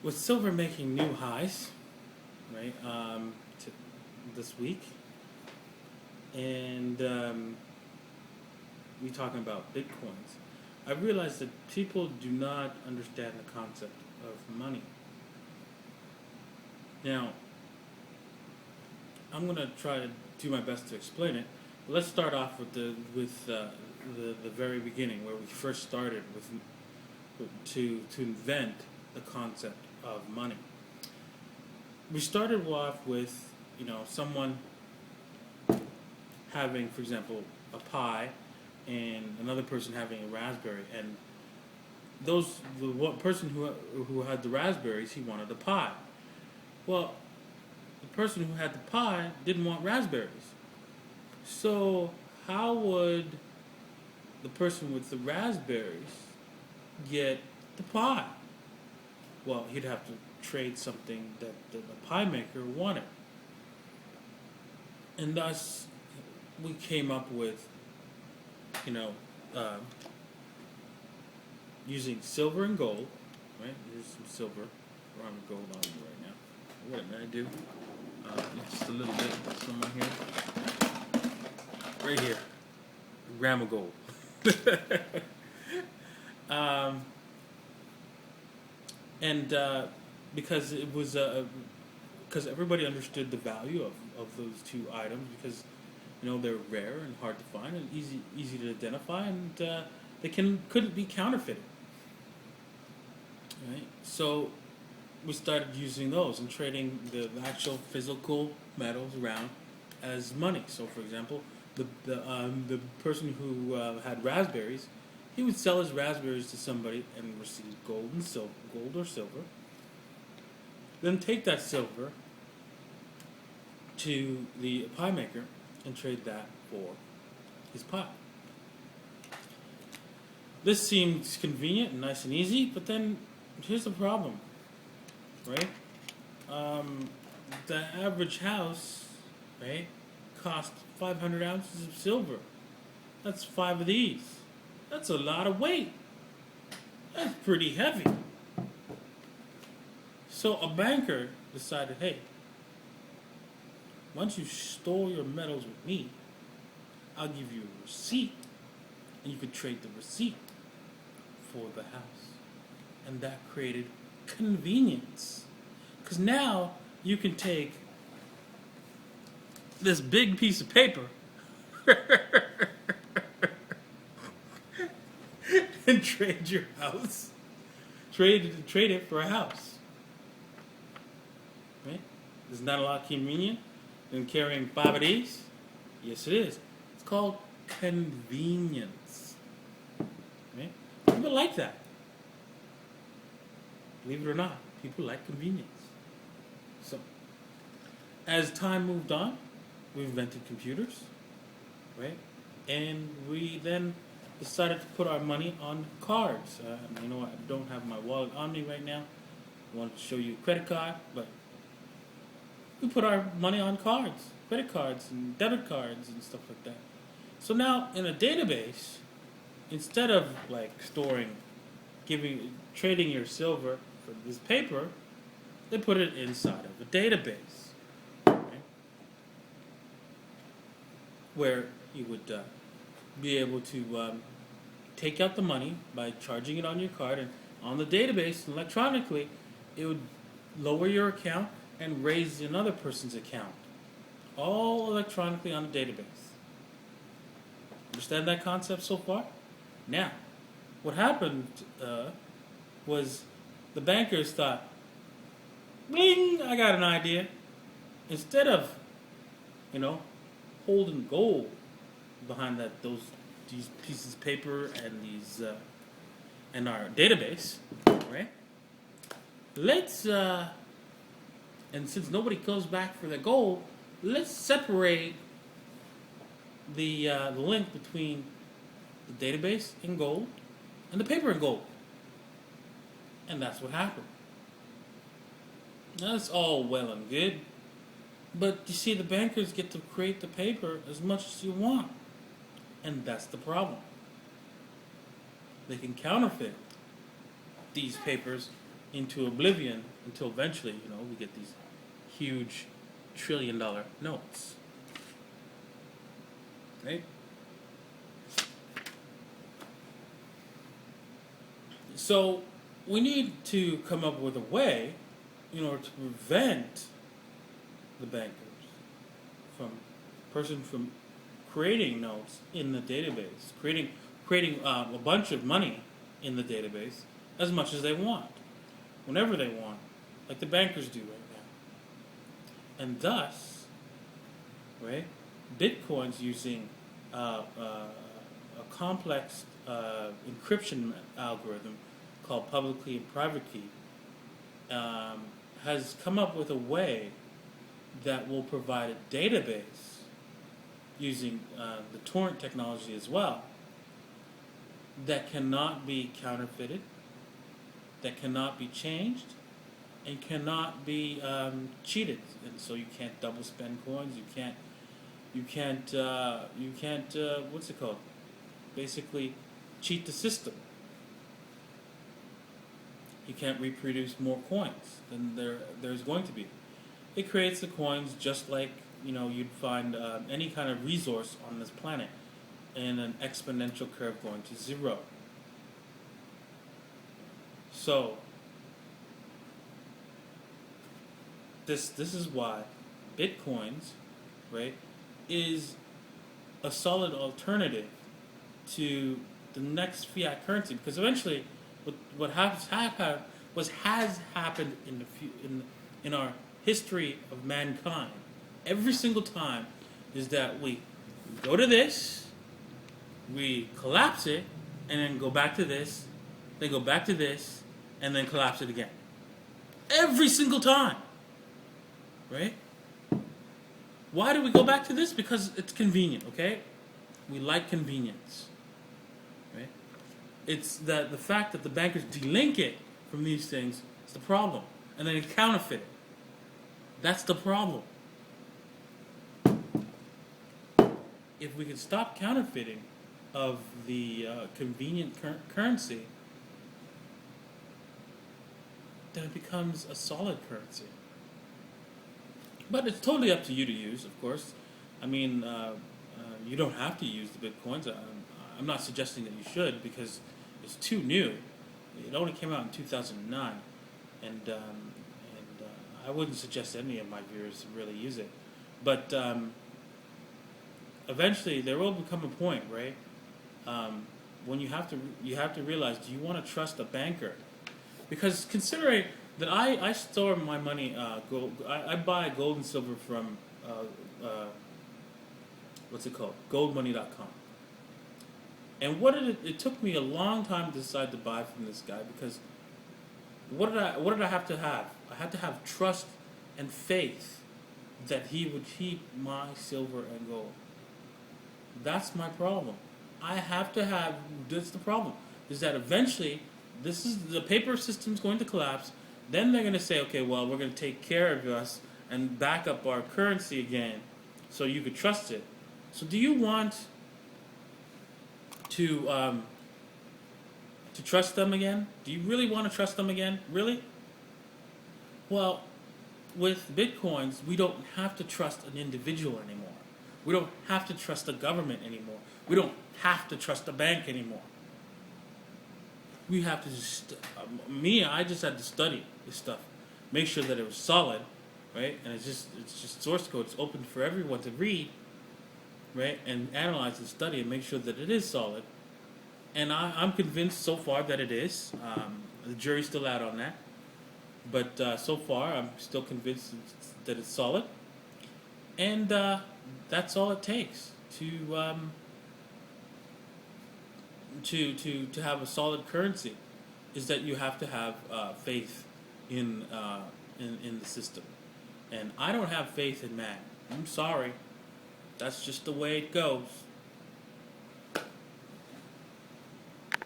with silver making new highs, right, this week, and we talking about bitcoins, I realized that people do not understand the concept of money. Now, I'm gonna try to do my best to explain it. But let's start off with the very beginning, where we first started to invent the concept of money. We started off with someone having, for example, a pie, and another person having a raspberry, and the one person who had the raspberries, he wanted a pie. Well, the person who had the pie didn't want raspberries. So how would the person with the raspberries get the pie? Well, he'd have to trade something that the pie maker wanted. And thus, we came up with, uh, using silver and gold, right? Here's some silver. We're on the gold on you right now. What did I do? Just a little bit. Somewhere here. Right here. A gram of gold. And because it was because everybody understood the value of those two items, because they're rare and hard to find and easy to identify, and they couldn't be counterfeited. Right? So we started using those and trading the actual physical metals around as money. So, for example, the person who had raspberries, he would sell his raspberries to somebody and receive gold or silver. Then take that silver to the pie maker and trade that for his pie. This seems convenient and nice and easy, but then here's the problem, right? The average house, right, cost 500 ounces of silver. That's 5 of these. That's a lot of weight. That's pretty heavy. So a banker decided, hey, once you store your metals with me, I'll give you a receipt, and you could trade the receipt for the house. And that created convenience. Because now you can take this big piece of paper and trade your house. Trade it for a house. Right? Isn't that a lot convenient than carrying 5 of these? Yes, it is. It's called convenience. Right? People like that. Believe it or not, people like convenience. So, as time moved on, we invented computers, right? And we then decided to put our money on cards. I don't have my wallet on me right now. I wanted to show you a credit card, but we put our money on cards, credit cards and debit cards and stuff like that. So now in a database, instead of trading your silver for this paper, they put it inside of a database, right? Where you would be able to take out the money by charging it on your card, and on the database electronically, it would lower your account and raise another person's account, all electronically on the database. Understand that concept so far? Now, what happened was the bankers thought, bling, I got an idea. Instead of, holding gold behind these pieces of paper and these and our database, right? Let's and since nobody goes back for the gold, let's separate the link between the database in gold and the paper in gold. And that's what happened. That's all well and good, but you see, the bankers get to create the paper as much as you want, and that's the problem. They can counterfeit these papers into oblivion until eventually, we get these huge $1 trillion notes. Right? So we need to come up with a way in order to prevent the bankers from creating notes in the database, creating a bunch of money in the database as much as they want, whenever they want, like the bankers do right now. And thus, right, Bitcoin's using a complex encryption algorithm called public key and private key, has come up with a way that will provide a database using the torrent technology as well that cannot be counterfeited, that cannot be changed, and cannot be cheated. And so you can't double spend coins. You can't what's it called? Basically, cheat the system. You can't reproduce more coins than there's going to be. It creates the coins just like you'd find any kind of resource on this planet in an exponential curve going to zero. So this is why Bitcoins, right, is a solid alternative to the next fiat currency, because eventually what has happened in our history of mankind every single time is that we go to this, we collapse it, and then go back to this, then go back to this, and then collapse it again. Every single time. Right? Why do we go back to this? Because it's convenient, okay? We like convenience. Right? It's the fact that the bankers delink it from these things is the problem. And then they counterfeit it. That's the problem. If we could stop counterfeiting of the convenient currency, then it becomes a solid currency. But it's totally up to you to use, of course. I mean, you don't have to use the Bitcoins. I'm not suggesting that you should, because it's too new. It only came out in 2009. And I wouldn't suggest any of my viewers to really use it. But eventually there will become a point, right, when you have to realize, do you want to trust a banker? Because considering that I store my money, I buy gold and silver from what's it called, goldmoney.com. And it took me a long time to decide to buy from this guy, because what did I have to have? I had to have trust and faith that he would keep my silver and gold. That's my problem. I have to have. That's the problem. Is that eventually the paper system's going to collapse. Then they're going to say, okay, well, we're going to take care of us and back up our currency again, so you could trust it. So do you want to trust them again? Do you really want to trust them again? Really? Well, with Bitcoins, we don't have to trust an individual anymore. We don't have to trust the government anymore. We don't have to trust the bank anymore. We have to I just had to study this stuff, make sure that it was solid, right? And it's just source code. It's open for everyone to read, right? And analyze and study and make sure that it is solid. And I'm convinced so far that it is. The jury's still out on that. But so far, I'm still convinced that it's solid. And that's all it takes to have a solid currency, is that you have to have faith in the system. And I don't have faith in man. I'm sorry. That's just the way it goes.